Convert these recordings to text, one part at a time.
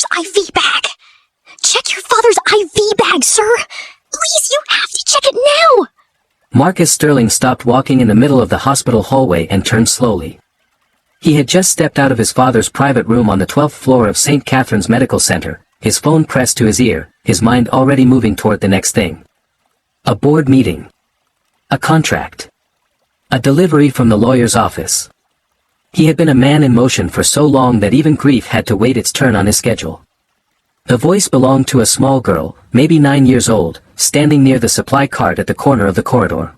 father's IV bag! Check your father's IV bag, sir! Please, you have to check it now! Marcus Sterling stopped walking in the middle of the hospital hallway and turned slowly. He had just stepped out of his father's private room on the 12th floor of St. Catherine's Medical Center, his phone pressed to his ear, his mind already moving toward the next thing. A board meeting. A contract. A delivery from the lawyer's office. He had been a man in motion for so long that even grief had to wait its turn on his schedule. The voice belonged to a small girl, maybe 9 years old, standing near the supply cart at the corner of the corridor.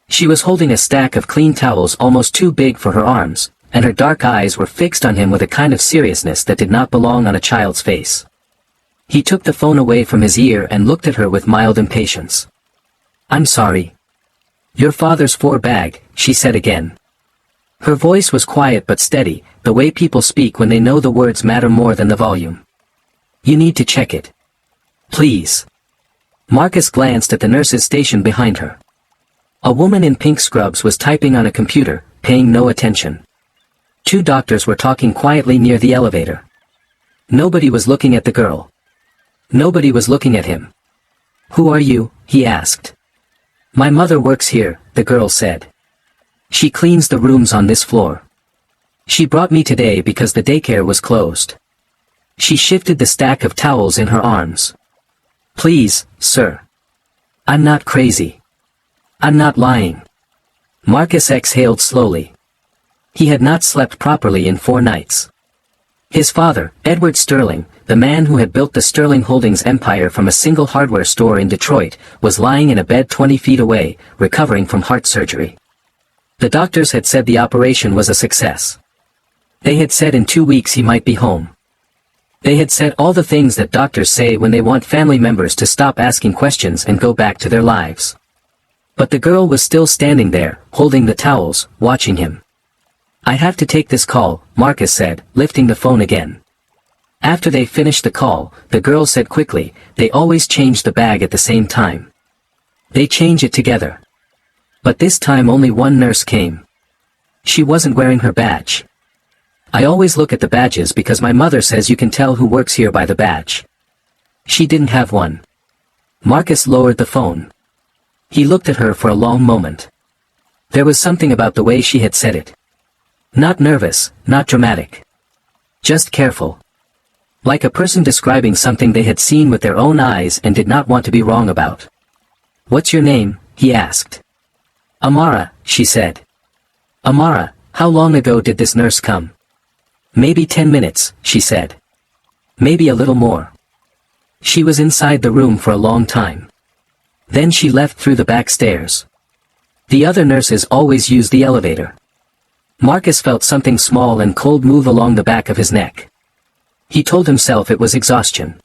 She was holding a stack of clean towels almost too big for her arms, and her dark eyes were fixed on him with a kind of seriousness that did not belong on a child's face. He took the phone away from his ear and looked at her with mild impatience. "I'm sorry. Your father's bag," she said again. Her voice was quiet but steady, the way people speak when they know the words matter more than the volume. "You need to check it. Please." Marcus glanced at the nurse's station behind her. A woman in pink scrubs was typing on a computer, paying no attention. 2 doctors were talking quietly near the elevator. Nobody was looking at the girl. Nobody was looking at him. "Who are you?" he asked. "My mother works here," the girl said. "She cleans the rooms on this floor. She brought me today because the daycare was closed." She shifted the stack of towels in her arms. "Please, sir. I'm not crazy. I'm not lying." Marcus exhaled slowly. He had not slept properly in 4 nights. His father, Edward Sterling, the man who had built the Sterling Holdings empire from a single hardware store in Detroit, was lying in a bed 20 feet away, recovering from heart surgery. The doctors had said the operation was a success. They had said in 2 weeks he might be home. They had said all the things that doctors say when they want family members to stop asking questions and go back to their lives. But the girl was still standing there, holding the towels, watching him. "I have to take this call," Marcus said, lifting the phone again. After they finished the call, the girl said quickly, "They always change the bag at the same time. They change it together." But this time only one nurse came. She wasn't wearing her badge. "I always look at the badges because my mother says you can tell who works here by the badge." She didn't have one. Marcus lowered the phone. He looked at her for a long moment. There was something about the way she had said it. Not nervous, not dramatic. Just careful. Like a person describing something they had seen with their own eyes and did not want to be wrong about. "What's your name?" he asked. "Amara," she said. "Amara, how long ago did this nurse come?" "Maybe 10 minutes, she said. "Maybe a little more." She was inside the room for a long time. Then she left through the back stairs. The other nurses always used the elevator. Marcus felt something small and cold move along the back of his neck. He told himself it was exhaustion.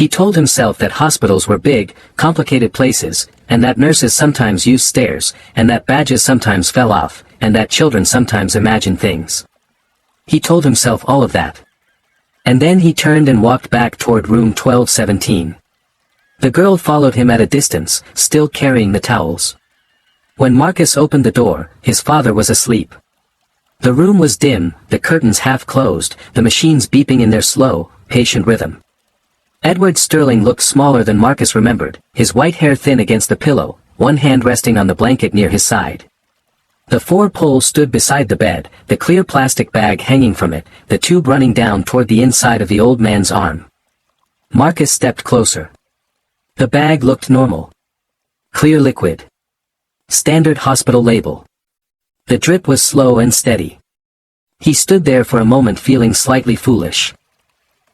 He told himself that hospitals were big, complicated places, and that nurses sometimes used stairs, and that badges sometimes fell off, and that children sometimes imagined things. He told himself all of that. And then he turned and walked back toward room 1217. The girl followed him at a distance, still carrying the towels. When Marcus opened the door, his father was asleep. The room was dim, the curtains half closed, the machines beeping in their slow, patient rhythm. Edward Sterling looked smaller than Marcus remembered, his white hair thin against the pillow, one hand resting on the blanket near his side. The 4 poles stood beside the bed, the clear plastic bag hanging from it, the tube running down toward the inside of the old man's arm. Marcus stepped closer. The bag looked normal. Clear liquid. Standard hospital label. The drip was slow and steady. He stood there for a moment feeling slightly foolish.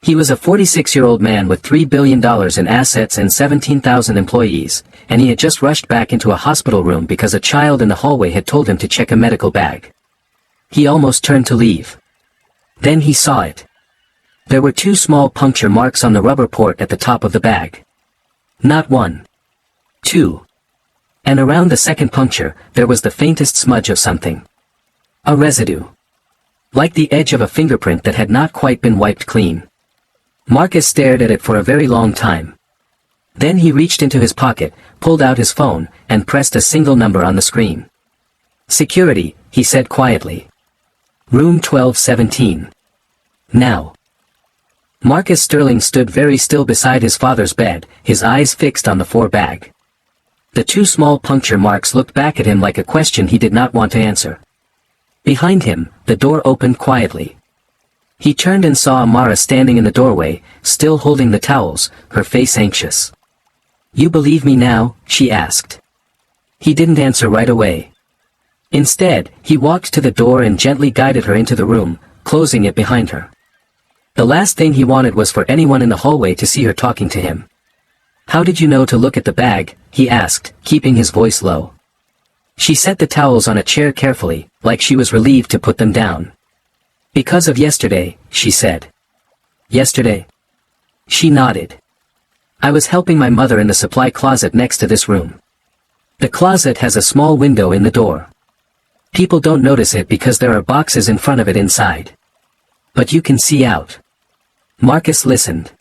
He was a 46-year-old man with $3 billion in assets and 17,000 employees, and he had just rushed back into a hospital room because a child in the hallway had told him to check a medical bag. He almost turned to leave. Then he saw it. There were 2 small puncture marks on the rubber port at the top of the bag. Not 1. 2. And around the second puncture, there was the faintest smudge of something. A residue. Like the edge of a fingerprint that had not quite been wiped clean. Marcus stared at it for a very long time. Then he reached into his pocket, pulled out his phone, and pressed a single number on the screen. "Security," he said quietly. "Room 1217. Now." Marcus Sterling stood very still beside his father's bed, his eyes fixed on the floor bag. The 2 small puncture marks looked back at him like a question he did not want to answer. Behind him, the door opened quietly. He turned and saw Amara standing in the doorway, still holding the towels, her face anxious. "You believe me now?" she asked. He didn't answer right away. Instead, he walked to the door and gently guided her into the room, closing it behind her. The last thing he wanted was for anyone in the hallway to see her talking to him. "How did you know to look at the bag?" he asked, keeping his voice low. She set the towels on a chair carefully, like she was relieved to put them down. "Because of yesterday," she said. "Yesterday?" She nodded. "I was helping my mother in the supply closet next to this room. The closet has a small window in the door. People don't notice it because there are boxes in front of it inside. But you can see out." Marcus listened.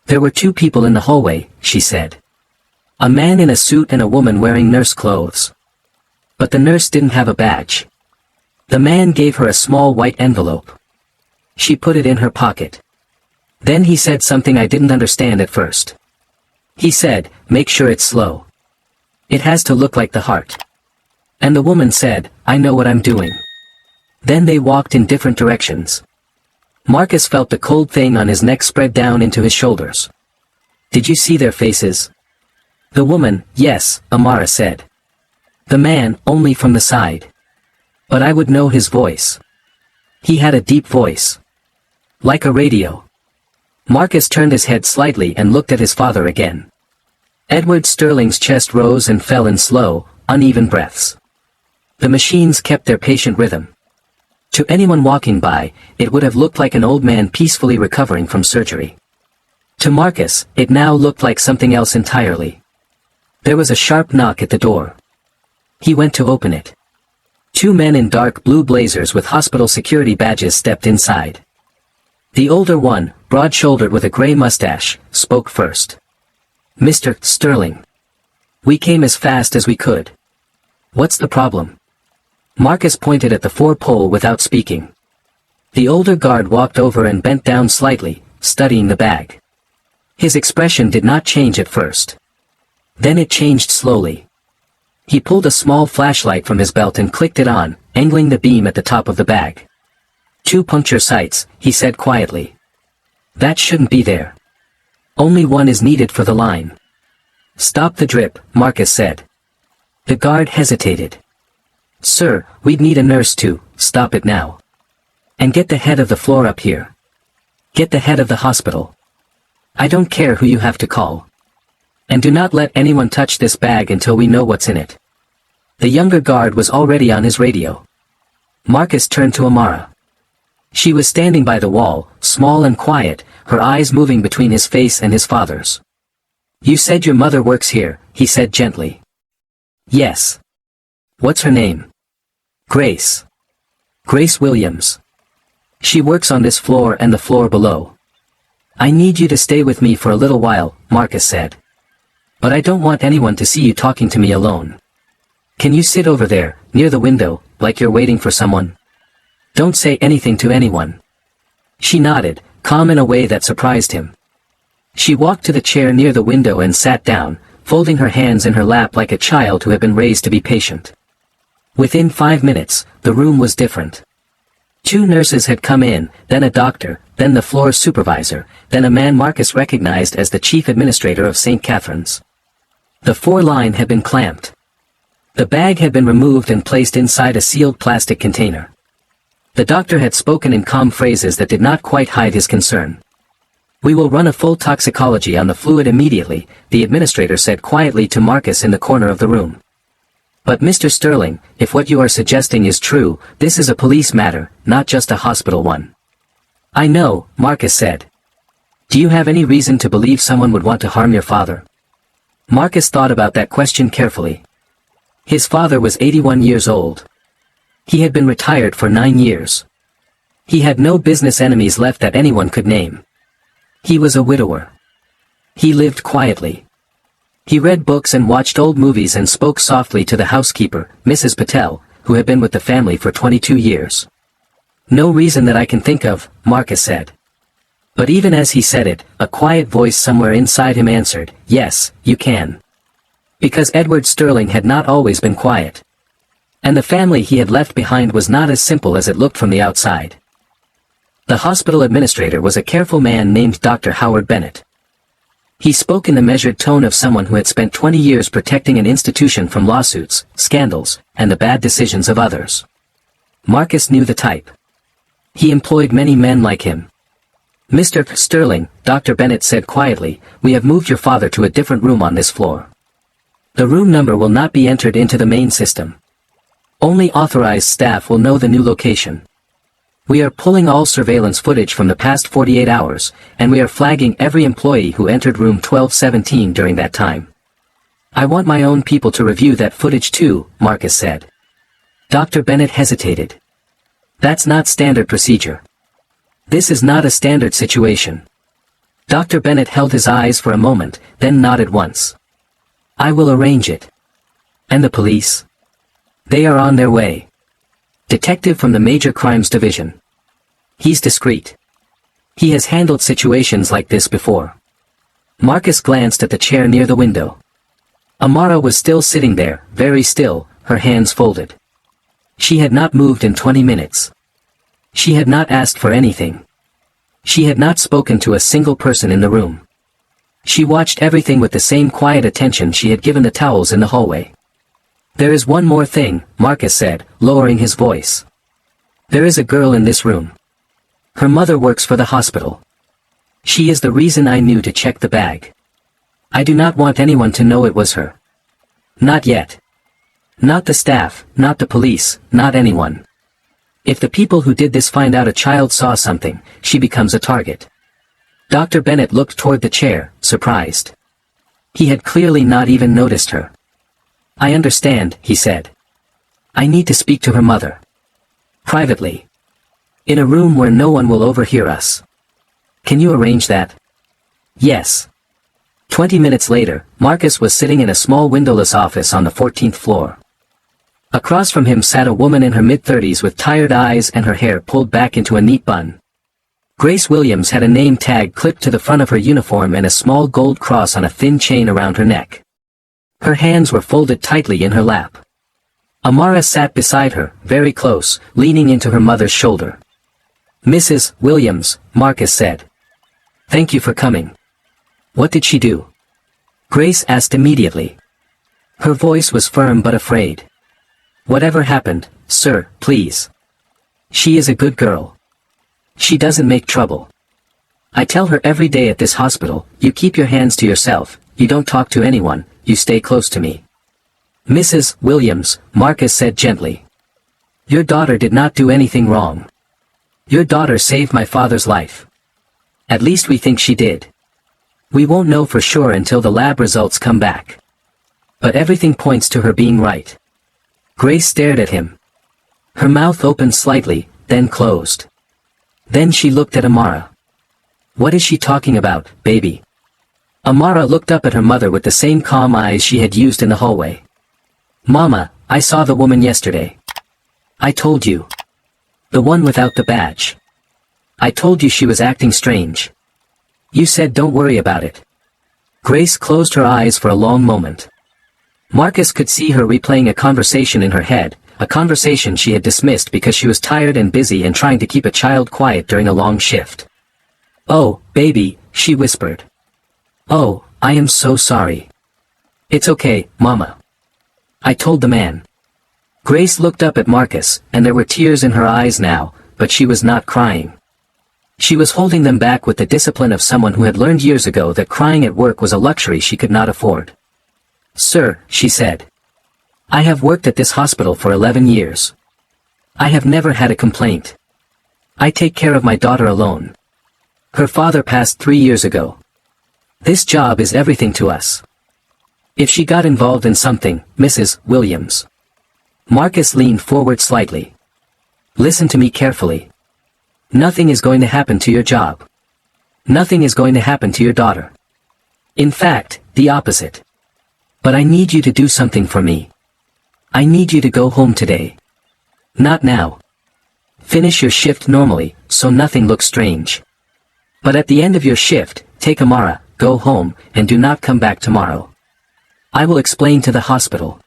"There were 2 people in the hallway," she said. "A man in a suit and a woman wearing nurse clothes. But the nurse didn't have a badge. The man gave her a small white envelope. She put it in her pocket. Then he said something I didn't understand at first. He said, 'Make sure it's slow. It has to look like the heart.' And the woman said, 'I know what I'm doing.' Then they walked in different directions." Marcus felt the cold thing on his neck spread down into his shoulders. "Did you see their faces?" "The woman, yes," Amara said. "The man, only from the side. But I would know his voice. He had a deep voice. Like a radio." Marcus turned his head slightly and looked at his father again. Edward Sterling's chest rose and fell in slow, uneven breaths. The machines kept their patient rhythm. To anyone walking by, it would have looked like an old man peacefully recovering from surgery. To Marcus, it now looked like something else entirely. There was a sharp knock at the door. He went to open it. 2 men in dark blue blazers with hospital security badges stepped inside. The older one, broad-shouldered with a gray mustache, spoke first. "Mr. Sterling. We came as fast as we could. What's the problem?" Marcus pointed at the 4-pole without speaking. The older guard walked over and bent down slightly, studying the bag. His expression did not change at first. Then it changed slowly. He pulled a small flashlight from his belt and clicked it on, angling the beam at the top of the bag. 2 puncture sites, he said quietly. "That shouldn't be there. Only 1 is needed for the line." "Stop the drip," Marcus said. The guard hesitated. "Sir, we'd need a nurse to stop it now. And get the head of the floor up here. Get the head of the hospital. I don't care who you have to call. And do not let anyone touch this bag until we know what's in it." The younger guard was already on his radio. Marcus turned to Amara. She was standing by the wall, small and quiet, her eyes moving between his face and his father's. "You said your mother works here," he said gently. "Yes." "What's her name?" "Grace. Grace Williams. She works on this floor and the floor below." "I need you to stay with me for a little while," Marcus said. "But I don't want anyone to see you talking to me alone. Can you sit over there, near the window, like you're waiting for someone? Don't say anything to anyone." She nodded, calm in a way that surprised him. She walked to the chair near the window and sat down, folding her hands in her lap like a child who had been raised to be patient. Within 5 minutes, the room was different. 2 nurses had come in, then a doctor, then the floor supervisor, then a man Marcus recognized as the chief administrator of St. Catherine's. The 4-line had been clamped. The bag had been removed and placed inside a sealed plastic container. The doctor had spoken in calm phrases that did not quite hide his concern. "We will run a full toxicology on the fluid immediately," the administrator said quietly to Marcus in the corner of the room. "But Mr. Sterling, if what you are suggesting is true, this is a police matter, not just a hospital one." "I know," Marcus said. "Do you have any reason to believe someone would want to harm your father?" Marcus thought about that question carefully. His father was 81 years old. He had been retired for 9 years. He had no business enemies left that anyone could name. He was a widower. He lived quietly. He read books and watched old movies and spoke softly to the housekeeper, Mrs. Patel, who had been with the family for 22 years. "No reason that I can think of," Marcus said. But even as he said it, a quiet voice somewhere inside him answered, "Yes, you can." Because Edward Sterling had not always been quiet. And the family he had left behind was not as simple as it looked from the outside. The hospital administrator was a careful man named Dr. Howard Bennett. He spoke in the measured tone of someone who had spent 20 years protecting an institution from lawsuits, scandals, and the bad decisions of others. Marcus knew the type. He employed many men like him. "Mr. Sterling," Dr. Bennett said quietly, "we have moved your father to a different room on this floor. The room number will not be entered into the main system. Only authorized staff will know the new location. We are pulling all surveillance footage from the past 48 hours, and we are flagging every employee who entered room 1217 during that time. I want my own people to review that footage too," Marcus said. Dr. Bennett hesitated. "That's not standard procedure. This is not a standard situation." Dr. Bennett held his eyes for a moment, then nodded once. "I will arrange it." "And the police?" "They are on their way. Detective from the Major Crimes Division. He's discreet. He has handled situations like this before." Marcus glanced at the chair near the window. Amara was still sitting there, very still, her hands folded. She had not moved in 20 minutes. She had not asked for anything. She had not spoken to a single person in the room. She watched everything with the same quiet attention she had given the towels in the hallway. "There is one more thing," Marcus said, lowering his voice. "There is a girl in this room. Her mother works for the hospital. She is the reason I knew to check the bag. I do not want anyone to know it was her. Not yet. Not the staff, not the police, not anyone. If the people who did this find out a child saw something, she becomes a target." Dr. Bennett looked toward the chair, surprised. He had clearly not even noticed her. "I understand," he said. "I need to speak to her mother. Privately. In a room where no one will overhear us. Can you arrange that?" "Yes." 20 minutes later, Marcus was sitting in a small windowless office on the 14th floor. Across from him sat a woman in her mid-30s with tired eyes and her hair pulled back into a neat bun. Grace Williams had a name tag clipped to the front of her uniform and a small gold cross on a thin chain around her neck. Her hands were folded tightly in her lap. Amara sat beside her, very close, leaning into her mother's shoulder. "Mrs. Williams," Marcus said. "Thank you for coming." "What did she do?" Grace asked immediately. Her voice was firm but afraid. "Whatever happened, sir, please. She is a good girl. She doesn't make trouble. I tell her every day at this hospital, you keep your hands to yourself, you don't talk to anyone, you stay close to me." "Mrs. Williams," Marcus said gently. "Your daughter did not do anything wrong. Your daughter saved my father's life. At least we think she did. We won't know for sure until the lab results come back. But everything points to her being right." Grace stared at him. Her mouth opened slightly, then closed. Then she looked at Amara. "What is she talking about, baby?" Amara looked up at her mother with the same calm eyes she had used in the hallway. "Mama, I saw the woman yesterday. I told you. The one without the badge. I told you she was acting strange. You said don't worry about it." Grace closed her eyes for a long moment. Marcus could see her replaying a conversation in her head, a conversation she had dismissed because she was tired and busy and trying to keep a child quiet during a long shift. "Oh, baby," she whispered. "Oh, I am so sorry." "It's okay, Mama. I told the man." Grace looked up at Marcus, and there were tears in her eyes now, but she was not crying. She was holding them back with the discipline of someone who had learned years ago that crying at work was a luxury she could not afford. "Sir," she said. "I have worked at this hospital for 11 years. I have never had a complaint. I take care of my daughter alone. Her father passed 3 years ago. This job is everything to us. If she got involved in something, Mrs. Williams." Marcus leaned forward slightly. "Listen to me carefully. Nothing is going to happen to your job. Nothing is going to happen to your daughter. In fact, the opposite. But I need you to do something for me. I need you to go home today. Not now. Finish your shift normally, so nothing looks strange. But at the end of your shift, take Amara, go home, and do not come back tomorrow. I will explain to the hospital.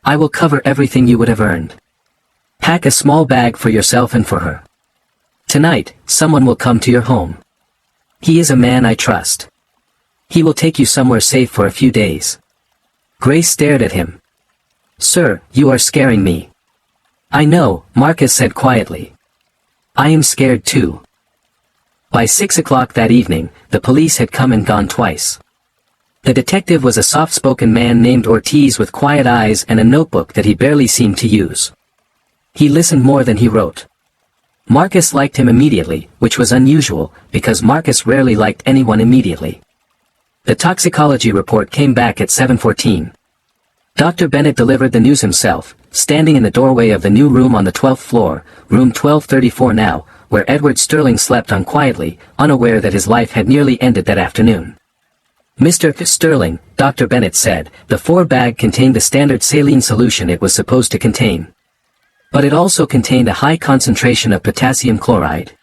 I will cover everything you would have earned. Pack a small bag for yourself and for her. Tonight, someone will come to your home. He is a man I trust. He will take you somewhere safe for a few days. Grace stared at him. Sir, you are scaring me. I know, Marcus said quietly. I am scared too. By 6 o'clock that evening, the police had come and gone twice. The detective was a soft-spoken man named Ortiz with quiet eyes and a notebook that he barely seemed to use. He listened more than he wrote. Marcus liked him immediately, which was unusual, because Marcus rarely liked anyone immediately. The toxicology report came back at 7:14. Dr. Bennett delivered the news himself, standing in the doorway of the new room on the 12th floor, room 1234 now, where Edward Sterling slept on quietly, unaware that his life had nearly ended that afternoon. Mr. Sterling, Dr. Bennett said, the 4-bag contained the standard saline solution it was supposed to contain. But it also contained a high concentration of potassium chloride.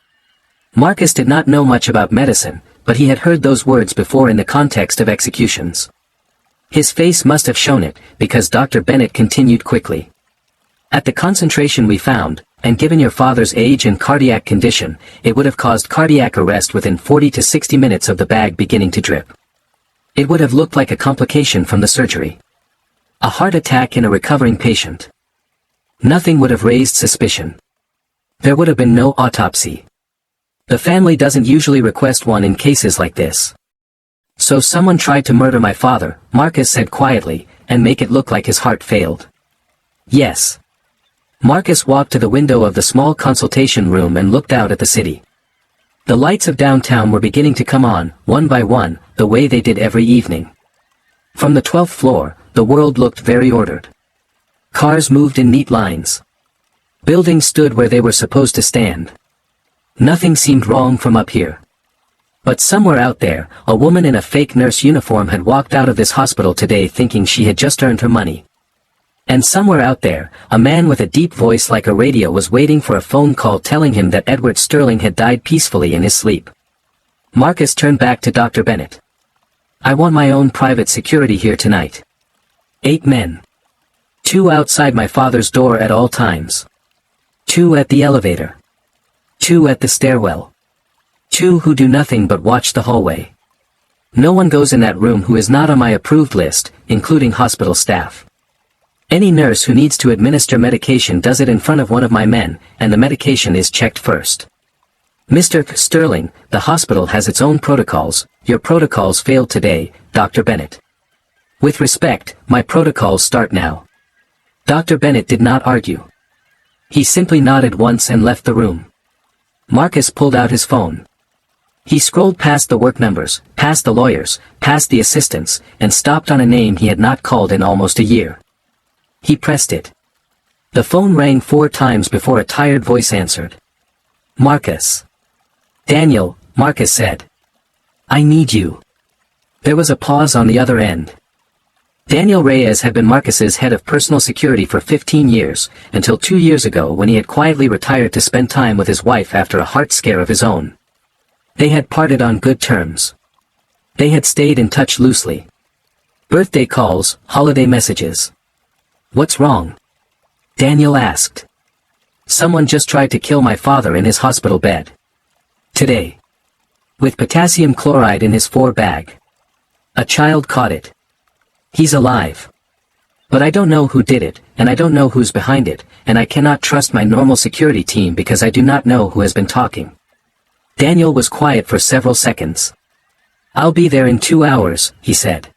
Marcus did not know much about medicine, but he had heard those words before in the context of executions. His face must have shown it, because Dr. Bennett continued quickly. At the concentration we found, and given your father's age and cardiac condition, it would have caused cardiac arrest within 40 to 60 minutes of the bag beginning to drip. It would have looked like a complication from the surgery. A heart attack in a recovering patient. Nothing would have raised suspicion. There would have been no autopsy. The family doesn't usually request one in cases like this. So someone tried to murder my father, Marcus said quietly, and make it look like his heart failed. Yes. Marcus walked to the window of the small consultation room and looked out at the city. The lights of downtown were beginning to come on, one by one, the way they did every evening. From the 12th floor, the world looked very ordered. Cars moved in neat lines. Buildings stood where they were supposed to stand. Nothing seemed wrong from up here. But somewhere out there, a woman in a fake nurse uniform had walked out of this hospital today thinking she had just earned her money. And somewhere out there, a man with a deep voice like a radio was waiting for a phone call telling him that Edward Sterling had died peacefully in his sleep. Marcus turned back to Dr. Bennett. I want my own private security here tonight. 8 men. 2 outside my father's door at all times. 2 at the elevator. 2 at the stairwell. 2 who do nothing but watch the hallway. No one goes in that room who is not on my approved list, including hospital staff. Any nurse who needs to administer medication does it in front of one of my men, and the medication is checked first. Mr. Sterling, the hospital has its own protocols. Your protocols failed today, Dr. Bennett. With respect, my protocols start now. Dr. Bennett did not argue. He simply nodded once and left the room. Marcus pulled out his phone. He scrolled past the work numbers, past the lawyers, past the assistants, and stopped on a name he had not called in almost a year. He pressed it. The phone rang 4 times before a tired voice answered. Marcus. Daniel, Marcus said. I need you. There was a pause on the other end. Daniel Reyes had been Marcus's head of personal security for 15 years, until 2 years ago when he had quietly retired to spend time with his wife after a heart scare of his own. They had parted on good terms. They had stayed in touch loosely. Birthday calls, holiday messages. What's wrong? Daniel asked. Someone just tried to kill my father in his hospital bed. Today. With potassium chloride in his 4-bag. A child caught it. He's alive. But I don't know who did it, and I don't know who's behind it, and I cannot trust my normal security team because I do not know who has been talking. Daniel was quiet for several seconds. I'll be there in 2 hours, he said.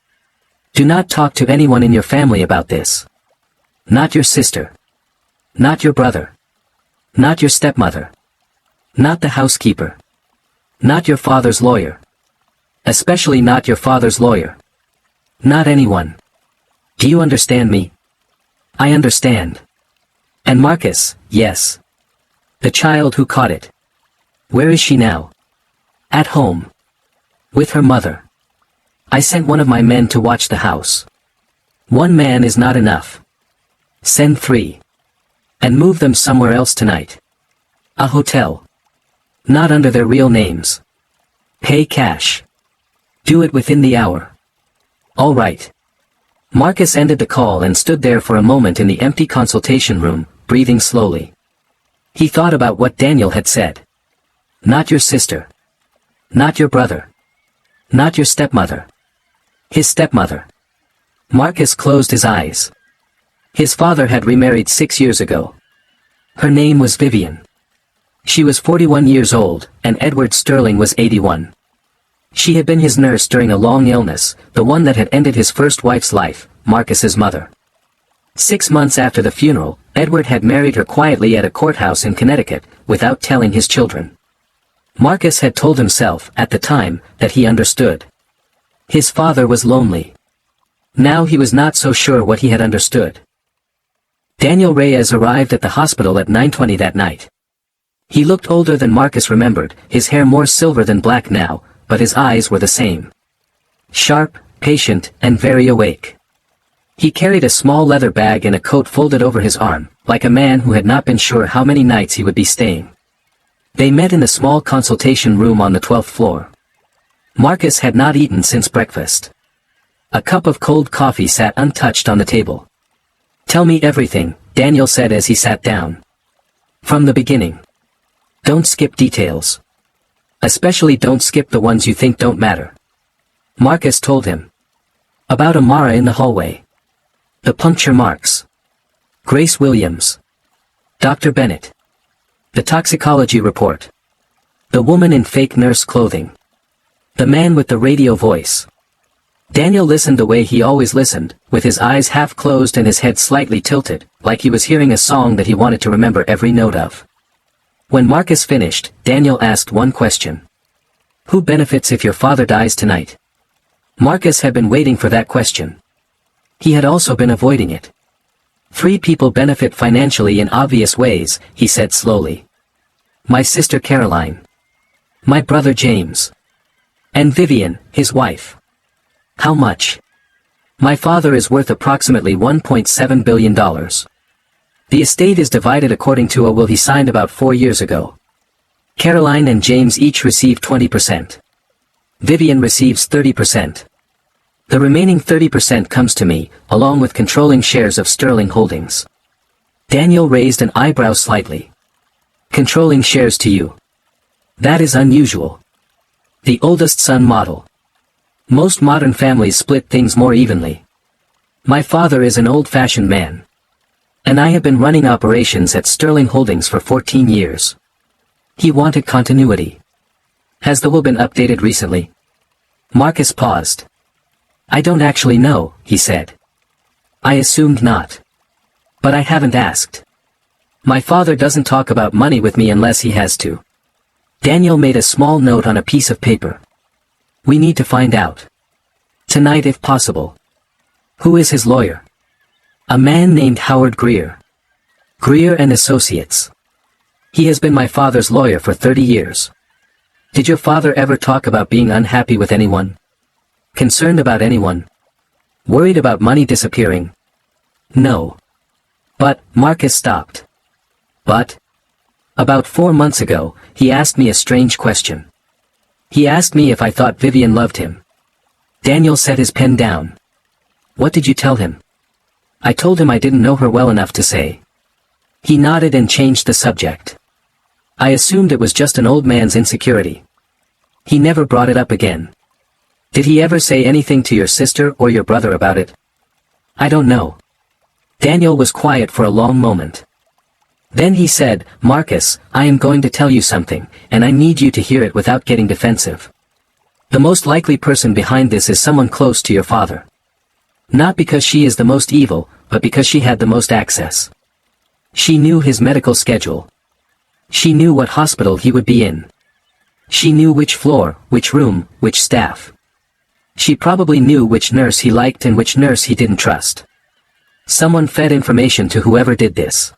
Do not talk to anyone in your family about this. Not your sister. Not your brother. Not your stepmother. Not the housekeeper. Not your father's lawyer. Especially not your father's lawyer. Not anyone. Do you understand me? I understand. And Marcus, yes. The child who caught it. Where is she now? At home. With her mother. I sent one of my men to watch the house. 1 man is not enough. Send 3. And move them somewhere else tonight. A hotel. Not under their real names. Pay cash. Do it within the hour. All right. Marcus ended the call and stood there for a moment in the empty consultation room, breathing slowly. He thought about what Daniel had said. Not your sister. Not your brother. Not your stepmother. His stepmother. Marcus closed his eyes. His father had remarried 6 years ago. Her name was Vivian. She was 41 years old, and Edward Sterling was 81. She had been his nurse during a long illness, the one that had ended his first wife's life, Marcus's mother. 6 months after the funeral, Edward had married her quietly at a courthouse in Connecticut, without telling his children. Marcus had told himself, at the time, that he understood. His father was lonely. Now he was not so sure what he had understood. Daniel Reyes arrived at the hospital at 9:20 that night. He looked older than Marcus remembered, his hair more silver than black now, but his eyes were the same. Sharp, patient, and very awake. He carried a small leather bag and a coat folded over his arm, like a man who had not been sure how many nights he would be staying. They met in the small consultation room on the 12th floor. Marcus had not eaten since breakfast. A cup of cold coffee sat untouched on the table. Tell me everything, Daniel said as he sat down. From the beginning. Don't skip details. Especially don't skip the ones you think don't matter. Marcus told him. About Amara in the hallway. The puncture marks. Grace Williams. Dr. Bennett. The toxicology report. The woman in fake nurse clothing. The man with the radio voice. Daniel listened the way he always listened, with his eyes half closed and his head slightly tilted, like he was hearing a song that he wanted to remember every note of. When Marcus finished, Daniel asked one question. Who benefits if your father dies tonight? Marcus had been waiting for that question. He had also been avoiding it. 3 people benefit financially in obvious ways, he said slowly. My sister Caroline. My brother James. And Vivian, his wife. How much? My father is worth approximately $1.7 billion. The estate is divided according to a will he signed about 4 years ago. Caroline and James each receive 20%. Vivian receives 30%. The remaining 30% comes to me, along with controlling shares of Sterling Holdings. Daniel raised an eyebrow slightly. Controlling shares to you. That is unusual. The oldest son model. Most modern families split things more evenly. My father is an old-fashioned man. And I have been running operations at Sterling Holdings for 14 years. He wanted continuity. Has the will been updated recently? Marcus paused. I don't actually know, he said. I assumed not. But I haven't asked. My father doesn't talk about money with me unless he has to. Daniel made a small note on a piece of paper. We need to find out. Tonight if possible. Who is his lawyer? A man named Howard Greer. Greer and Associates. He has been my father's lawyer for 30 years. Did your father ever talk about being unhappy with anyone? Concerned about anyone? Worried about money disappearing? No. But, Marcus stopped. But? About 4 months ago, he asked me a strange question. He asked me if I thought Vivian loved him. Daniel set his pen down. What did you tell him? I told him I didn't know her well enough to say. He nodded and changed the subject. I assumed it was just an old man's insecurity. He never brought it up again. Did he ever say anything to your sister or your brother about it? I don't know. Daniel was quiet for a long moment. Then he said, Marcus, I am going to tell you something, and I need you to hear it without getting defensive. The most likely person behind this is someone close to your father. Not because she is the most evil, but because she had the most access. She knew his medical schedule. She knew what hospital he would be in. She knew which floor, which room, which staff. She probably knew which nurse he liked and which nurse he didn't trust. Someone fed information to whoever did this.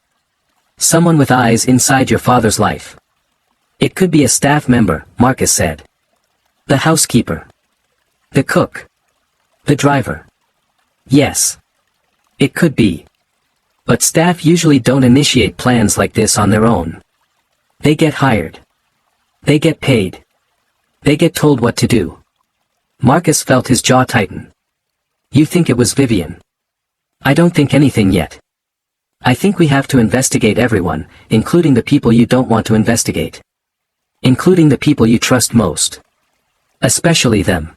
Someone with eyes inside your father's life. It could be a staff member, Marcus said. The housekeeper. The cook. The driver. Yes. It could be. But staff usually don't initiate plans like this on their own. They get hired. They get paid. They get told what to do. Marcus felt his jaw tighten. You think it was Vivian? I don't think anything yet. I think we have to investigate everyone, including the people you don't want to investigate. Including the people you trust most. Especially them.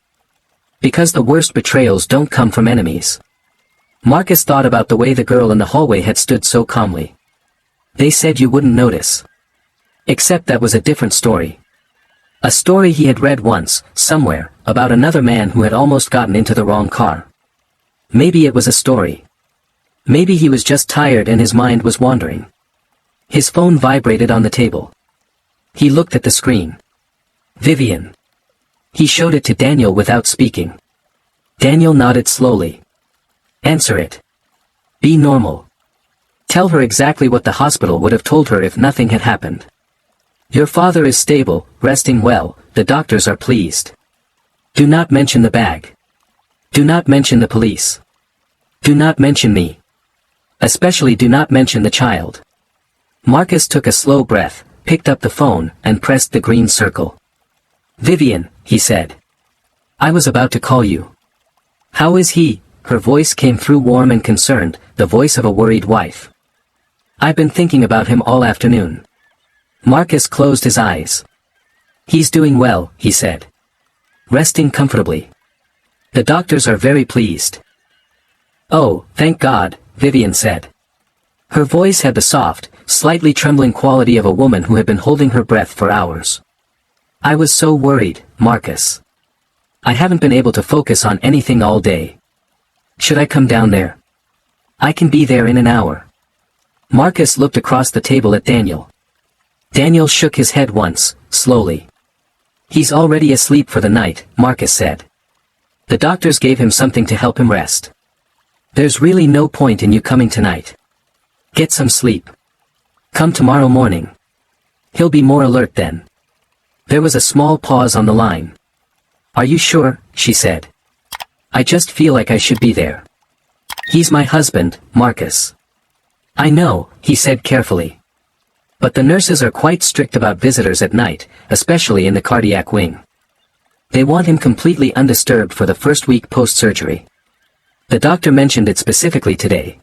Because the worst betrayals don't come from enemies. Marcus thought about the way the girl in the hallway had stood so calmly. They said you wouldn't notice. Except that was a different story. A story he had read once, somewhere, about another man who had almost gotten into the wrong car. Maybe it was a story. Maybe he was just tired and his mind was wandering. His phone vibrated on the table. He looked at the screen. Vivian. He showed it to Daniel without speaking. Daniel nodded slowly. Answer it. Be normal. Tell her exactly what the hospital would have told her if nothing had happened. Your father is stable, resting well, the doctors are pleased. Do not mention the bag. Do not mention the police. Do not mention me. Especially do not mention the child. Marcus took a slow breath, picked up the phone, and pressed the green circle. Vivian, he said. I was about to call you. How is he? Her voice came through warm and concerned, the voice of a worried wife. I've been thinking about him all afternoon. Marcus closed his eyes. He's doing well, he said. Resting comfortably. The doctors are very pleased. Oh, thank God, Vivian said. Her voice had the soft, slightly trembling quality of a woman who had been holding her breath for hours. I was so worried, Marcus. I haven't been able to focus on anything all day. Should I come down there? I can be there in an hour. Marcus looked across the table at Daniel. Daniel shook his head once, slowly. He's already asleep for the night, Marcus said. The doctors gave him something to help him rest. There's really no point in you coming tonight. Get some sleep. Come tomorrow morning. He'll be more alert then. There was a small pause on the line. Are you sure? She said. I just feel like I should be there. He's my husband, Marcus. I know, he said carefully. But the nurses are quite strict about visitors at night, especially in the cardiac wing. They want him completely undisturbed for the first week post-surgery. The doctor mentioned it specifically today.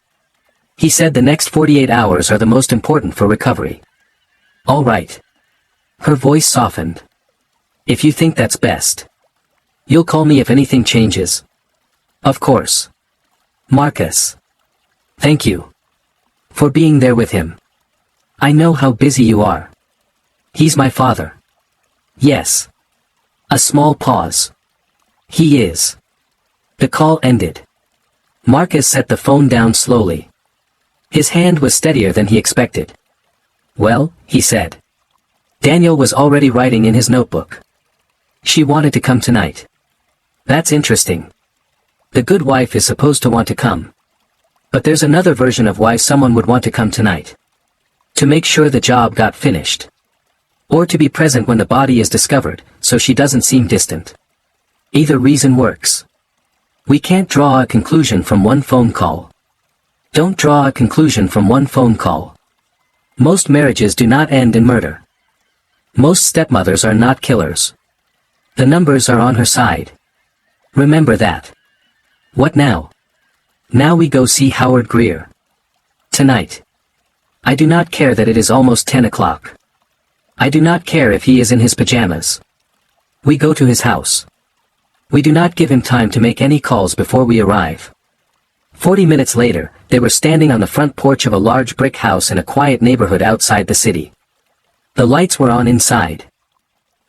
He said the next 48 hours are the most important for recovery. All right. Her voice softened. If you think that's best. You'll call me if anything changes. Of course. Marcus. Thank you. For being there with him. I know how busy you are. He's my father. Yes. A small pause. He is. The call ended. Marcus set the phone down slowly. His hand was steadier than he expected. Well, he said. Daniel was already writing in his notebook. She wanted to come tonight. That's interesting. The good wife is supposed to want to come. But there's another version of why someone would want to come tonight. To make sure the job got finished. Or to be present when the body is discovered, so she doesn't seem distant. Either reason works. We can't draw a conclusion from one phone call. Don't draw a conclusion from one phone call. Most marriages do not end in murder. Most stepmothers are not killers. The numbers are on her side. Remember that. What now? Now we go see Howard Greer. Tonight. I do not care that it is almost 10 o'clock. I do not care if he is in his pajamas. We go to his house. We do not give him time to make any calls before we arrive. 40 minutes later, they were standing on the front porch of a large brick house in a quiet neighborhood outside the city. The lights were on inside.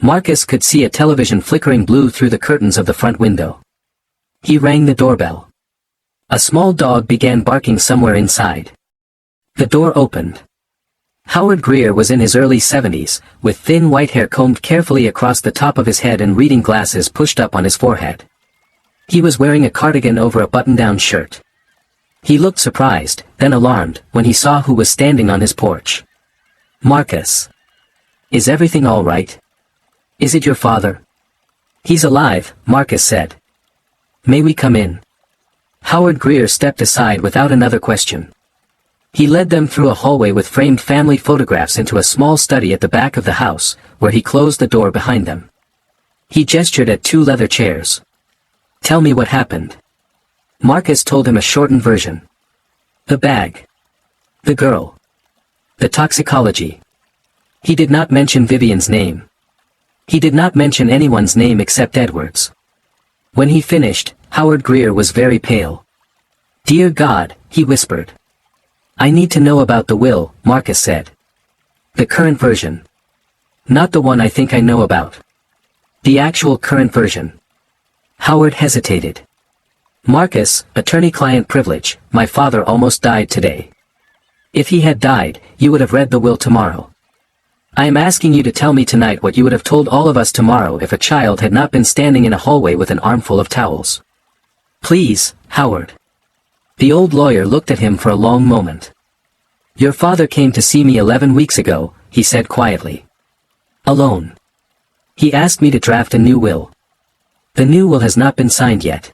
Marcus could see a television flickering blue through the curtains of the front window. He rang the doorbell. A small dog began barking somewhere inside. The door opened. Howard Greer was in his early 70s, with thin white hair combed carefully across the top of his head and reading glasses pushed up on his forehead. He was wearing a cardigan over a button-down shirt. He looked surprised, then alarmed, when he saw who was standing on his porch. Marcus. Is everything all right? Is it your father? He's alive, Marcus said. May we come in? Howard Greer stepped aside without another question. He led them through a hallway with framed family photographs into a small study at the back of the house, where he closed the door behind them. He gestured at two leather chairs. Tell me what happened. Marcus told him a shortened version. The bag. The girl. The toxicology. He did not mention Vivian's name. He did not mention anyone's name except Edward's. When he finished, Howard Greer was very pale. Dear God, he whispered. I need to know about the will, Marcus said. The current version. Not the one I think I know about. The actual current version. Howard hesitated. Marcus, attorney-client privilege, my father almost died today. If he had died, you would have read the will tomorrow. I am asking you to tell me tonight what you would have told all of us tomorrow if a child had not been standing in a hallway with an armful of towels. Please, Howard. The old lawyer looked at him for a long moment. Your father came to see me 11 weeks ago, he said quietly. Alone. He asked me to draft a new will. The new will has not been signed yet.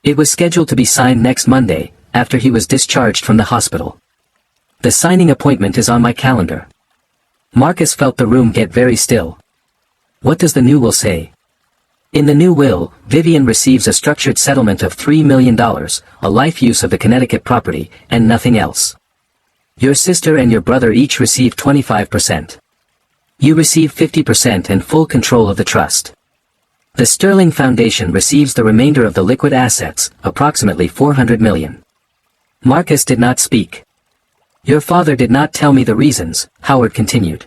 It was scheduled to be signed next Monday, after he was discharged from the hospital. The signing appointment is on my calendar. Marcus felt the room get very still. What does the new will say? In the new will, Vivian receives a structured settlement of $3 million, a life use of the Connecticut property, and nothing else. Your sister and your brother each receive 25%. You receive 50% and full control of the trust. The Sterling Foundation receives the remainder of the liquid assets, approximately $400 million. Marcus did not speak. Your father did not tell me the reasons, Howard continued.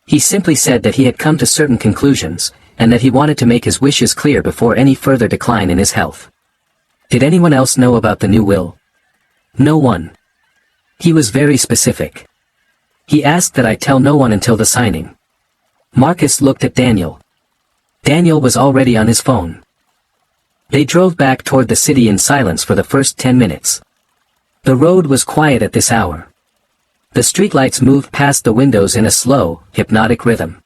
He simply said that he had come to certain conclusions, and that he wanted to make his wishes clear before any further decline in his health. Did anyone else know about the new will? No one. He was very specific. He asked that I tell no one until the signing. Marcus looked at Daniel. Daniel was already on his phone. They drove back toward the city in silence for the first 10 minutes. The road was quiet at this hour. The streetlights moved past the windows in a slow, hypnotic rhythm.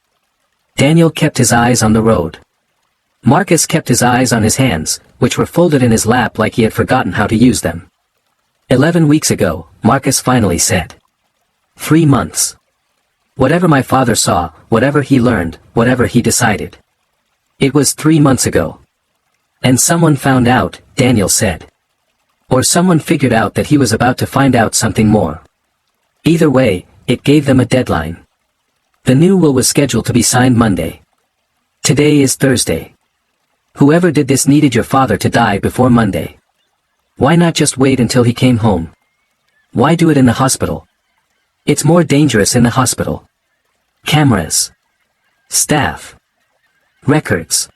Daniel kept his eyes on the road. Marcus kept his eyes on his hands, which were folded in his lap like he had forgotten how to use them. 11 weeks ago, Marcus finally said. 3 months. Whatever my father saw, whatever he learned, whatever he decided. It was 3 months ago. And someone found out, Daniel said. Or someone figured out that he was about to find out something more. Either way, it gave them a deadline. The new will was scheduled to be signed Monday. Today is Thursday. Whoever did this needed your father to die before Monday. Why not just wait until he came home? Why do it in the hospital? It's more dangerous in the hospital. Cameras. Staff. Records.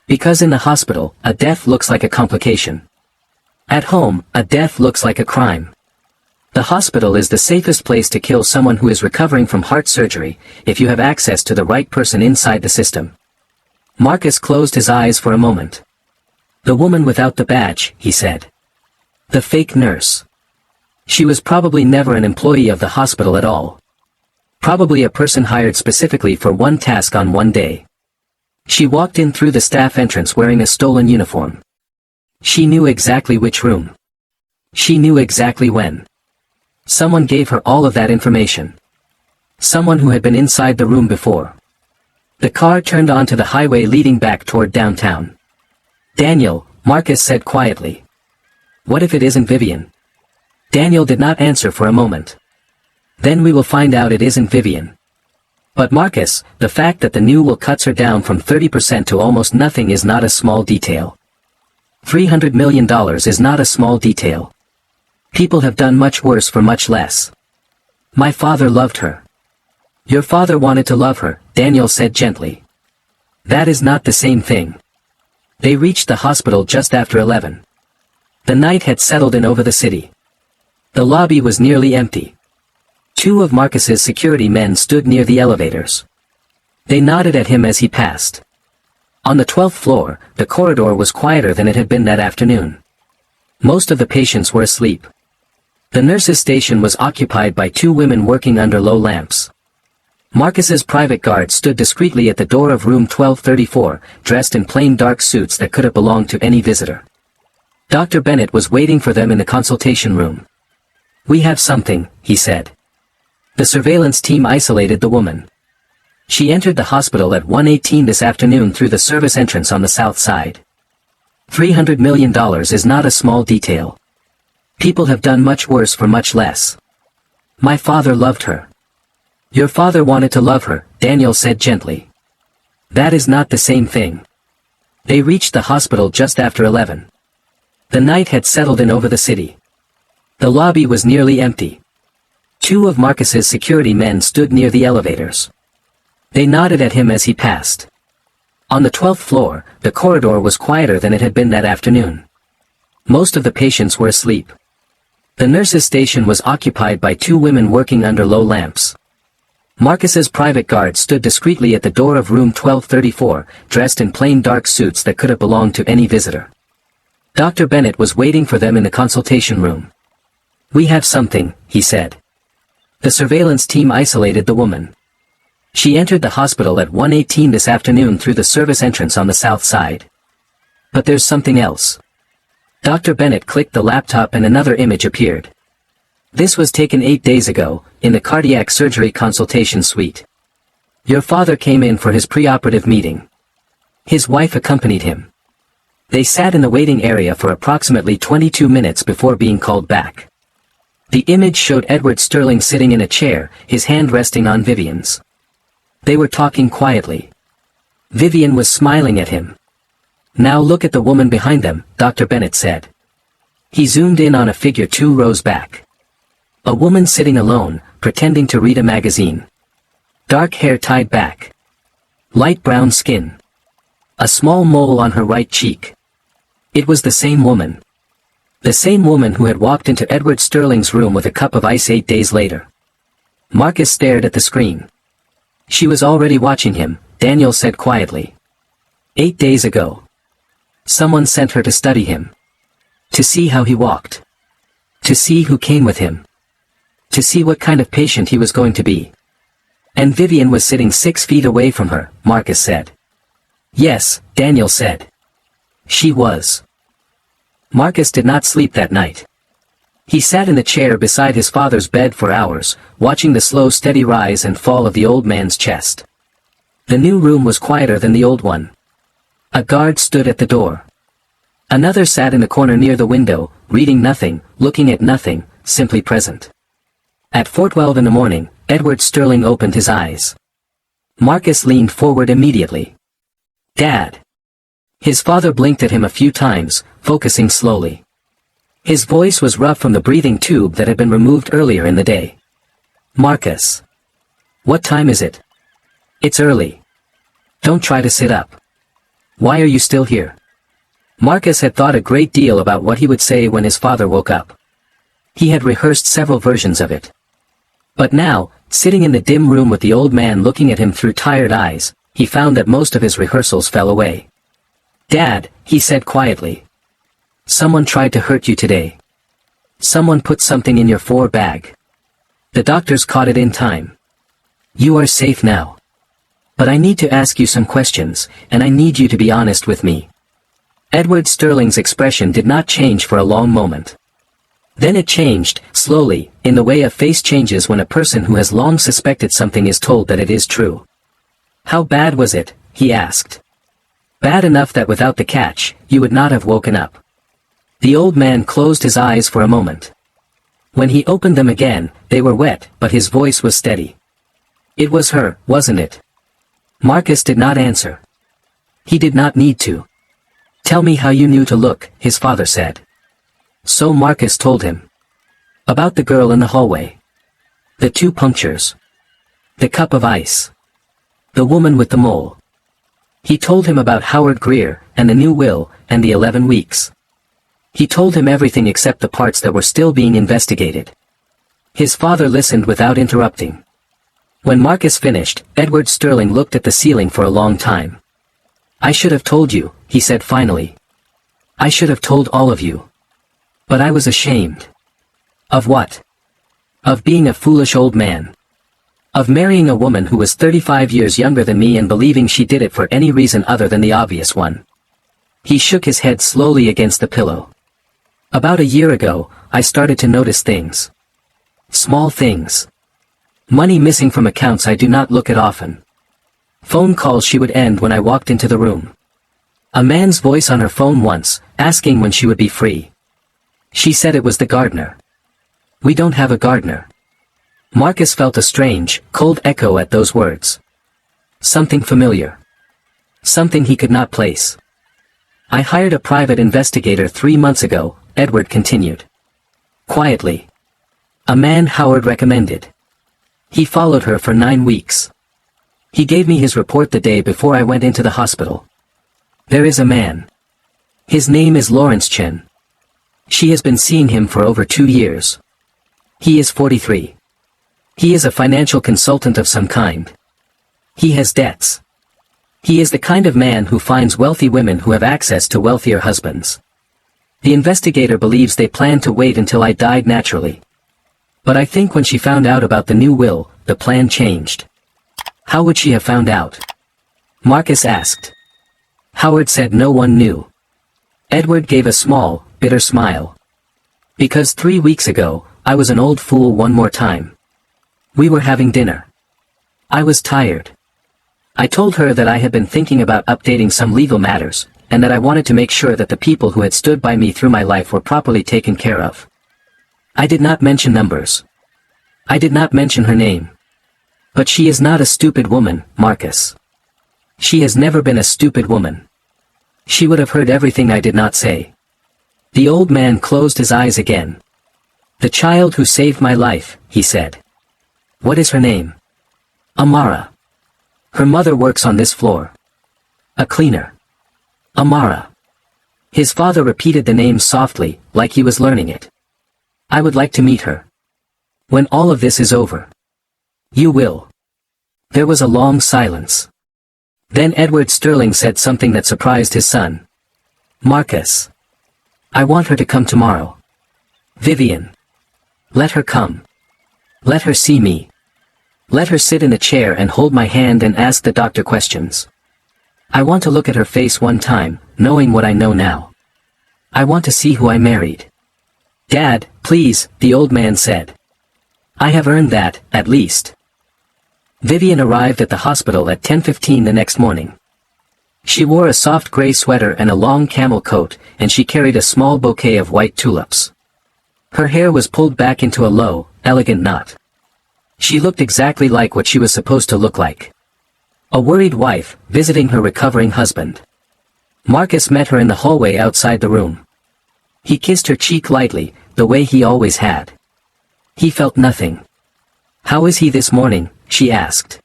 Because in the hospital, a death looks like a complication. At home, a death looks like a crime. The hospital is the safest place to kill someone who is recovering from heart surgery, if you have access to the right person inside the system. Marcus closed his eyes for a moment. The woman without the badge, he said. The fake nurse. She was probably never an employee of the hospital at all. Probably a person hired specifically for one task on one day. She walked in through the staff entrance wearing a stolen uniform. She knew exactly which room. She knew exactly when. Someone gave her all of that information. Someone who had been inside the room before. The car turned onto the highway leading back toward downtown. Daniel, Marcus said quietly. What if it isn't Vivian? Daniel did not answer for a moment. Then we will find out it isn't Vivian. But Marcus, the fact that the new will cuts her down from 30% to almost nothing is not a small detail. $300 million is not a small detail. People have done much worse for much less. My father loved her. Your father wanted to love her, Daniel said gently. That is not the same thing. They reached the hospital just after 11. The night had settled in over the city. The lobby was nearly empty. 2 of Marcus's security men stood near the elevators. They nodded at him as he passed. On the 12th floor, the corridor was quieter than it had been that afternoon. Most of the patients were asleep. The nurse's station was occupied by 2 women working under low lamps. Marcus's private guard stood discreetly at the door of room 1234, dressed in plain dark suits that could have belonged to any visitor. Dr. Bennett was waiting for them in the consultation room. We have something, he said. The surveillance team isolated the woman. She entered the hospital at 1:18 this afternoon through the service entrance on the south side. $300 million is not a small detail. People have done much worse for much less. My father loved her. Your father wanted to love her, Daniel said gently. That is not the same thing. They reached the hospital just after 11. The night had settled in over the city. The lobby was nearly empty. Two of Marcus's security men stood near the elevators. They nodded at him as he passed. On the 12th floor, the corridor was quieter than it had been that afternoon. Most of the patients were asleep. The nurse's station was occupied by two women working under low lamps. Marcus's private guard stood discreetly at the door of room 1234, dressed in plain dark suits that could have belonged to any visitor. Dr. Bennett was waiting for them in the consultation room. We have something, he said. The surveillance team isolated the woman. She entered the hospital at 1:18 this afternoon through the service entrance on the south side. But there's something else. Dr. Bennett clicked the laptop and another image appeared. This was taken 8 days ago, in the cardiac surgery consultation suite. Your father came in for his preoperative meeting. His wife accompanied him. They sat in the waiting area for approximately 22 minutes before being called back. The image showed Edward Sterling sitting in a chair, his hand resting on Vivian's. They were talking quietly. Vivian was smiling at him. Now look at the woman behind them, Dr. Bennett said. He zoomed in on a figure 2 rows back. A woman sitting alone, pretending to read a magazine. Dark hair tied back. Light brown skin. A small mole on her right cheek. It was the same woman. The same woman who had walked into Edward Sterling's room with a cup of ice 8 days later. Marcus stared at the screen. She was already watching him, Daniel said quietly. 8 days ago. Someone sent her to study him. To see how he walked. To see who came with him. To see what kind of patient he was going to be. And Vivian was sitting 6 feet away from her, Marcus said. Yes, Daniel said. She was. Marcus did not sleep that night. He sat in the chair beside his father's bed for hours, watching the slow steady rise and fall of the old man's chest. The new room was quieter than the old one. A guard stood at the door. Another sat in the corner near the window, reading nothing, looking at nothing, simply present. At 4:12 in the morning, Edward Sterling opened his eyes. Marcus leaned forward immediately. Dad. His father blinked at him a few times, focusing slowly. His voice was rough from the breathing tube that had been removed earlier in the day. Marcus. What time is it? It's early. Don't try to sit up. Why are you still here? Marcus had thought a great deal about what he would say when his father woke up. He had rehearsed several versions of it. But now, sitting in the dim room with the old man looking at him through tired eyes, he found that most of his rehearsals fell away. Dad, he said quietly. Someone tried to hurt you today. Someone put something in your 4 bag. The doctors caught it in time. You are safe now. But I need to ask you some questions, and I need you to be honest with me. Edward Sterling's expression did not change for a long moment. Then it changed, slowly, in the way a face changes when a person who has long suspected something is told that it is true. How bad was it? He asked. Bad enough that without the catch, you would not have woken up. The old man closed his eyes for a moment. When he opened them again, they were wet, but his voice was steady. It was her, wasn't it? Marcus did not answer. He did not need to. Tell me how you knew to look, his father said. So Marcus told him. About the girl in the hallway. The 2 punctures. The cup of ice. The woman with the mole. He told him about Howard Greer, and the new will, and the 11 weeks. He told him everything except the parts that were still being investigated. His father listened without interrupting. When Marcus finished, Edward Sterling looked at the ceiling for a long time. I should have told you, he said finally. I should have told all of you. But I was ashamed. Of what? Of being a foolish old man. Of marrying a woman who was 35 years younger than me and believing she did it for any reason other than the obvious one. He shook his head slowly against the pillow. About a year ago, I started to notice things. Small things. Money missing from accounts I do not look at often. Phone calls she would end when I walked into the room. A man's voice on her phone once, asking when she would be free. She said it was the gardener. We don't have a gardener. Marcus felt a strange, cold echo at those words. Something familiar. Something he could not place. I hired a private investigator 3 months ago, Edward continued. Quietly. A man Howard recommended. He followed her for 9 weeks. He gave me his report the day before I went into the hospital. There is a man. His name is Lawrence Chen. She has been seeing him for over 2 years. He is 43. He is a financial consultant of some kind. He has debts. He is the kind of man who finds wealthy women who have access to wealthier husbands. The investigator believes they planned to wait until I died naturally. But I think when she found out about the new will, the plan changed. How would she have found out? Marcus asked. Howard said no one knew. Edward gave a small, bitter smile. Because 3 weeks ago, I was an old fool one more time. We were having dinner. I was tired. I told her that I had been thinking about updating some legal matters, and that I wanted to make sure that the people who had stood by me through my life were properly taken care of. I did not mention numbers. I did not mention her name. But she is not a stupid woman, Marcus. She has never been a stupid woman. She would have heard everything I did not say. The old man closed his eyes again. The child who saved my life, he said. What is her name? Amara. Her mother works on this floor. A cleaner. Amara. His father repeated the name softly, like he was learning it. I would like to meet her. When all of this is over. You will. There was a long silence. Then Edward Sterling said something that surprised his son. Marcus. I want her to come tomorrow. Vivian. Let her come. Let her see me. Let her sit in a chair and hold my hand and ask the doctor questions. I want to look at her face one time, knowing what I know now. I want to see who I married. Dad, please, the old man said. I have earned that, at least. Vivian arrived at the hospital at 10:15 the next morning. She wore a soft gray sweater and a long camel coat, and she carried a small bouquet of white tulips. Her hair was pulled back into a low, elegant knot. She looked exactly like what she was supposed to look like. A worried wife, visiting her recovering husband. Marcus met her in the hallway outside the room. He kissed her cheek lightly, the way he always had. He felt nothing. How is he this morning? She asked.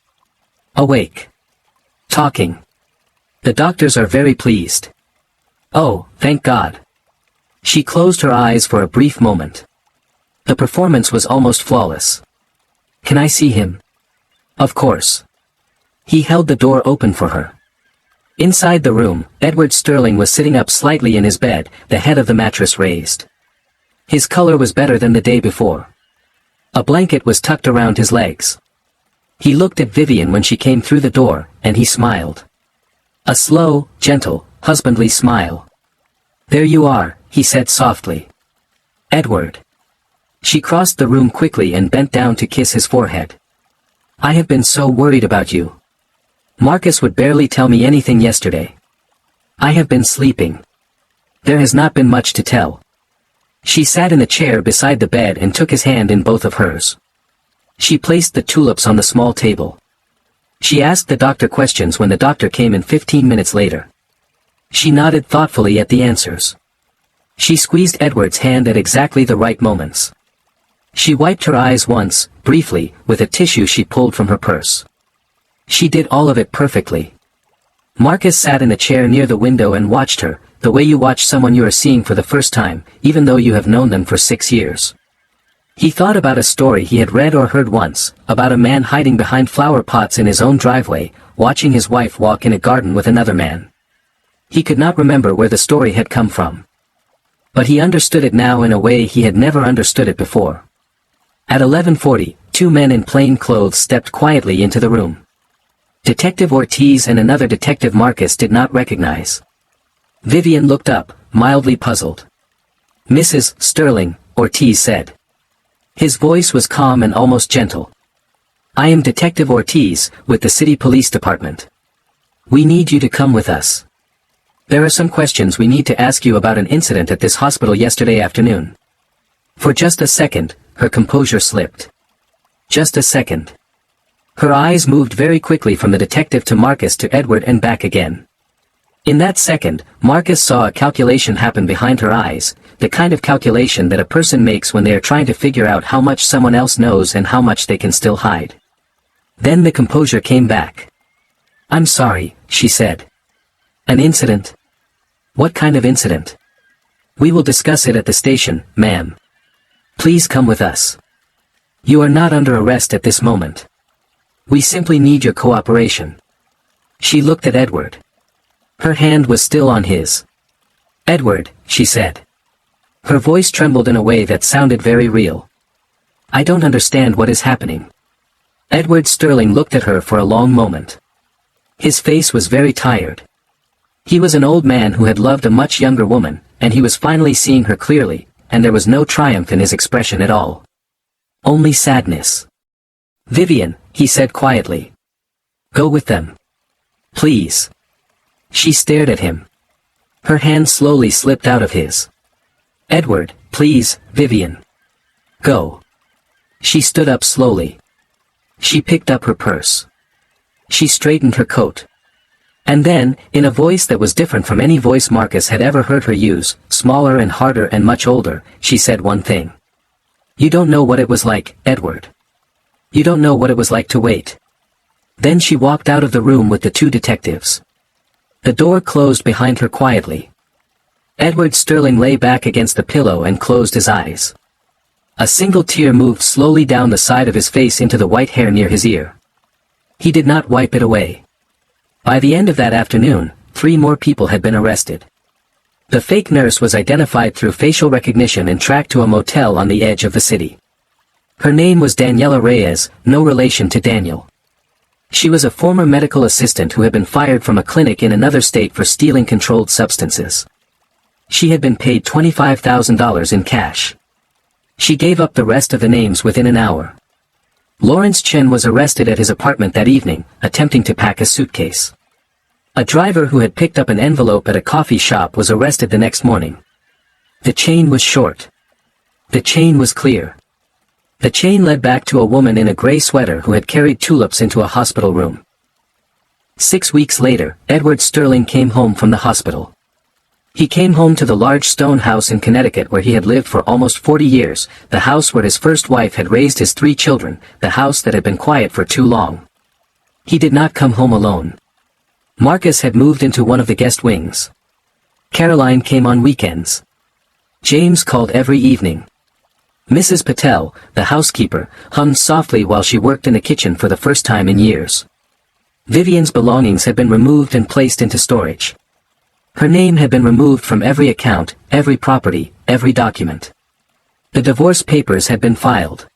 Awake. Talking. The doctors are very pleased. Oh, thank God. She closed her eyes for a brief moment. The performance was almost flawless. Can I see him? Of course. He held the door open for her. Inside the room, Edward Sterling was sitting up slightly in his bed, the head of the mattress raised. His color was better than the day before. A blanket was tucked around his legs. He looked at Vivian when she came through the door, and he smiled. A slow, gentle, husbandly smile. There you are, he said softly. Edward. She crossed the room quickly and bent down to kiss his forehead. I have been so worried about you. Marcus would barely tell me anything yesterday. I have been sleeping. There has not been much to tell. She sat in the chair beside the bed and took his hand in both of hers. She placed the tulips on the small table. She asked the doctor questions when the doctor came in 15 minutes later. She nodded thoughtfully at the answers. She squeezed Edward's hand at exactly the right moments. She wiped her eyes once, briefly, with a tissue she pulled from her purse. She did all of it perfectly. Marcus sat in a chair near the window and watched her, the way you watch someone you are seeing for the first time, even though you have known them for 6 years. He thought about a story he had read or heard once, about a man hiding behind flower pots in his own driveway, watching his wife walk in a garden with another man. He could not remember where the story had come from. But he understood it now in a way he had never understood it before. At 11:40, 2 men in plain clothes stepped quietly into the room. Detective Ortiz and another detective Marcus did not recognize. Vivian looked up, mildly puzzled. Mrs. Sterling, Ortiz said. His voice was calm and almost gentle. I am Detective Ortiz, with the City Police Department. We need you to come with us. There are some questions we need to ask you about an incident at this hospital yesterday afternoon. For just a second, her composure slipped. Just a second. Her eyes moved very quickly from the detective to Marcus to Edward and back again. In that second, Marcus saw a calculation happen behind her eyes, the kind of calculation that a person makes when they are trying to figure out how much someone else knows and how much they can still hide. Then the composure came back. I'm sorry, she said. An incident? What kind of incident? We will discuss it at the station, ma'am. Please come with us. You are not under arrest at this moment. We simply need your cooperation. She looked at Edward. Her hand was still on his. Edward, she said. Her voice trembled in a way that sounded very real. I don't understand what is happening. Edward Sterling looked at her for a long moment. His face was very tired. He was an old man who had loved a much younger woman, and he was finally seeing her clearly, and there was no triumph in his expression at all. Only sadness. Vivian, he said quietly. Go with them. Please. She stared at him. Her hand slowly slipped out of his. Edward, please, Vivian. Go. She stood up slowly. She picked up her purse. She straightened her coat. And then, in a voice that was different from any voice Marcus had ever heard her use, smaller and harder and much older, she said one thing. You don't know what it was like, Edward. You don't know what it was like to wait. Then she walked out of the room with the two detectives. The door closed behind her quietly. Edward Sterling lay back against the pillow and closed his eyes. A single tear moved slowly down the side of his face into the white hair near his ear. He did not wipe it away. By the end of that afternoon, 3 more people had been arrested. The fake nurse was identified through facial recognition and tracked to a motel on the edge of the city. Her name was Daniela Reyes, no relation to Daniel. She was a former medical assistant who had been fired from a clinic in another state for stealing controlled substances. She had been paid $25,000 in cash. She gave up the rest of the names within an hour. Lawrence Chen was arrested at his apartment that evening, attempting to pack a suitcase. A driver who had picked up an envelope at a coffee shop was arrested the next morning. The chain was short. The chain was clear. The chain led back to a woman in a gray sweater who had carried tulips into a hospital room. 6 weeks later, Edward Sterling came home from the hospital. He came home to the large stone house in Connecticut where he had lived for almost 40 years, the house where his first wife had raised his 3 children, the house that had been quiet for too long. He did not come home alone. Marcus had moved into one of the guest wings. Caroline came on weekends. James called every evening. Mrs. Patel, the housekeeper, hummed softly while she worked in the kitchen for the first time in years. Vivian's belongings had been removed and placed into storage. Her name had been removed from every account, every property, every document. The divorce papers had been filed.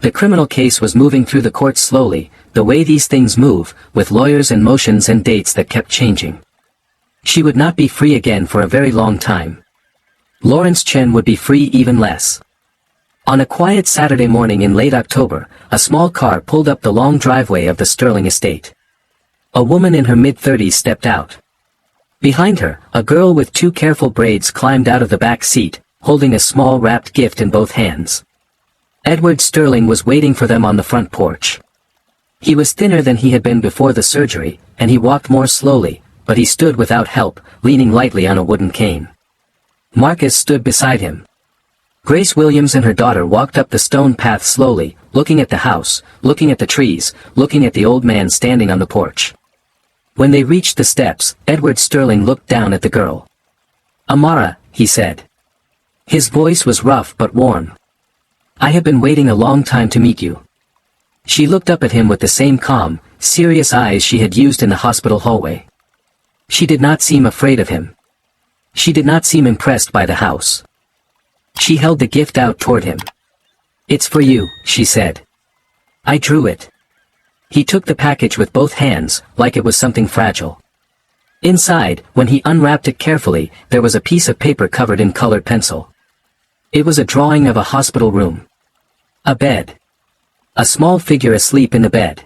The criminal case was moving through the courts slowly, the way these things move, with lawyers and motions and dates that kept changing. She would not be free again for a very long time. Lawrence Chen would be free even less. On a quiet Saturday morning in late October, a small car pulled up the long driveway of the Sterling estate. A woman in her mid-30s stepped out. Behind her, a girl with 2 careful braids climbed out of the back seat, holding a small wrapped gift in both hands. Edward Sterling was waiting for them on the front porch. He was thinner than he had been before the surgery, and he walked more slowly, but he stood without help, leaning lightly on a wooden cane. Marcus stood beside him. Grace Williams and her daughter walked up the stone path slowly, looking at the house, looking at the trees, looking at the old man standing on the porch. When they reached the steps, Edward Sterling looked down at the girl. Amara, he said. His voice was rough but warm. I have been waiting a long time to meet you. She looked up at him with the same calm, serious eyes she had used in the hospital hallway. She did not seem afraid of him. She did not seem impressed by the house. She held the gift out toward him. It's for you, she said. I drew it. He took the package with both hands, like it was something fragile. Inside, when he unwrapped it carefully, there was a piece of paper covered in colored pencil. It was a drawing of a hospital room. A bed. A small figure asleep in the bed.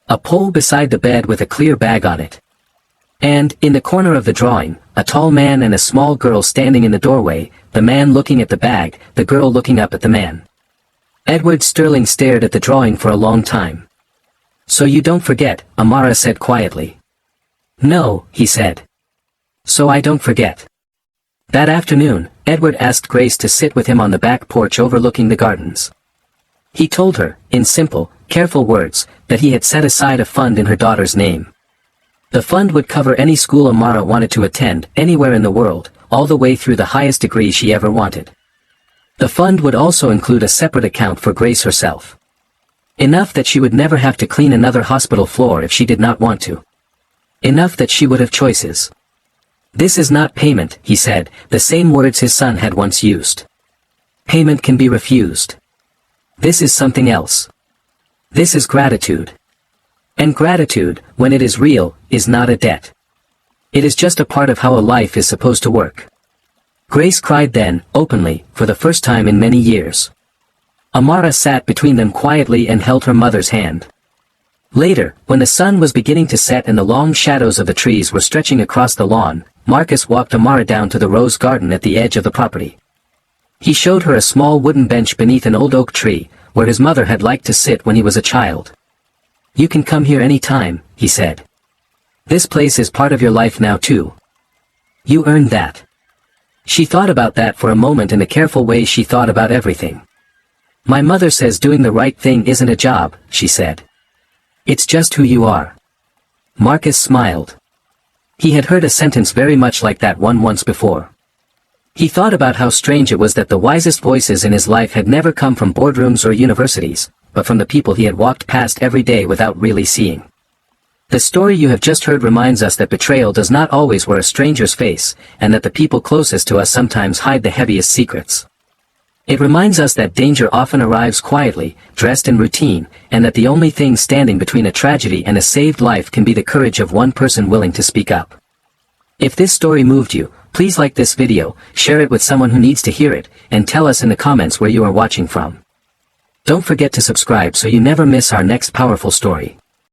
A pole beside the bed with a clear bag on it. And, in the corner of the drawing, a tall man and a small girl standing in the doorway, the man looking at the bag, the girl looking up at the man. Edward Sterling stared at the drawing for a long time. "So you don't forget," Amara said quietly. "No," he said. "So I don't forget." That afternoon, Edward asked Grace to sit with him on the back porch overlooking the gardens. He told her, in simple, careful words, that he had set aside a fund in her daughter's name. The fund would cover any school Amara wanted to attend, anywhere in the world, all the way through the highest degree she ever wanted. The fund would also include a separate account for Grace herself. Enough that she would never have to clean another hospital floor if she did not want to. Enough that she would have choices. "This is not payment," he said, the same words his son had once used. "Payment can be refused. This is something else. This is gratitude. And gratitude, when it is real, is not a debt. It is just a part of how a life is supposed to work." Grace cried then, openly, for the first time in many years. Amara sat between them quietly and held her mother's hand. Later, when the sun was beginning to set and the long shadows of the trees were stretching across the lawn, Marcus walked Amara down to the rose garden at the edge of the property. He showed her a small wooden bench beneath an old oak tree, where his mother had liked to sit when he was a child. "You can come here any time," he said. "This place is part of your life now too. You earned that." She thought about that for a moment in the careful way she thought about everything. "My mother says doing the right thing isn't a job," she said. "It's just who you are." Marcus smiled. He had heard a sentence very much like that one once before. He thought about how strange it was that the wisest voices in his life had never come from boardrooms or universities, but from the people he had walked past every day without really seeing. The story you have just heard reminds us that betrayal does not always wear a stranger's face, and that the people closest to us sometimes hide the heaviest secrets. It reminds us that danger often arrives quietly, dressed in routine, and that the only thing standing between a tragedy and a saved life can be the courage of one person willing to speak up. If this story moved you, please like this video, share it with someone who needs to hear it, and tell us in the comments where you are watching from. Don't forget to subscribe so you never miss our next powerful story.